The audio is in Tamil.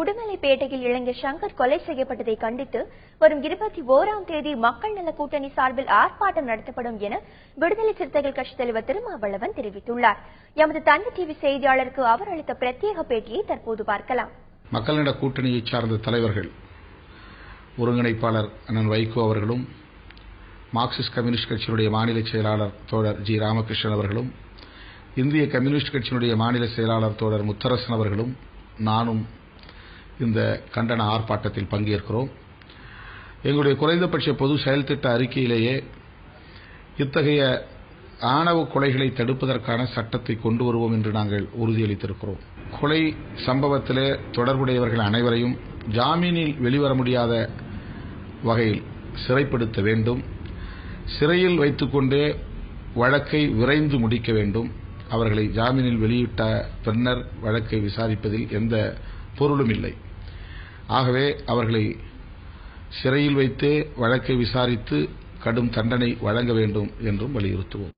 உடுமலைப்பேட்டையில் இளைஞர் சங்கர் கொலை செய்யப்பட்டதை கண்டித்து வரும் 21ஆம் தேதி மக்கள் நல கூட்டணி சார்பில் ஆர்ப்பாட்டம் நடத்தப்படும் என விடுதலை சிறுத்தைகள் கட்சித் தலைவர் திருமாவளவன் தெரிவித்துள்ளார். எமது தந்தி டிவி செய்தியாளருக்கு அவர் அளித்த பிரத்யேக பேட்டியை தற்போது பார்க்கலாம். மக்கள் நல கூட்டணியை சார்ந்த தலைவர்கள் ஒருங்கிணைப்பாளர் அண்ணன் வைகோ அவர்களும், மார்க்சிஸ்ட் கம்யூனிஸ்ட் கட்சியினுடைய மாநில செயலாளர் தோழர் ஜி ராமகிருஷ்ணன் அவர்களும், இந்திய கம்யூனிஸ்ட் கட்சியினுடைய மாநில செயலாளர் தோழர் முத்தரசன் அவர்களும் நானும் இந்த கண்டன ஆர்ப்பாட்டத்தில் பங்கேற்கிறோம். எங்களுடைய குறைந்தபட்ச பொது செயல் திட்ட அறிக்கையிலேயே இத்தகைய ஆணவ கொலைகளை தடுப்பதற்கான சட்டத்தை கொண்டு வருவோம் என்று நாங்கள் உறுதியளித்திருக்கிறோம். கொலை சம்பவத்திலே தொடர்புடையவர்கள் அனைவரையும் ஜாமீனில் வெளிவர முடியாத வகையில் சிறைப்படுத்த வேண்டும். சிறையில் வைத்துக்கொண்டே வழக்கை விரைந்து முடிக்க வேண்டும். அவர்களை ஜாமீனில் வெளியிட்ட பின்னர் வழக்கை விசாரிப்பதில் எந்த பொருளும் இல்லை. ஆகவே அவர்களை சிறையில் வைத்தே வழக்கை விசாரித்து கடும் தண்டனை வழங்க வேண்டும் என்றும் வலியுறுத்துவோம்.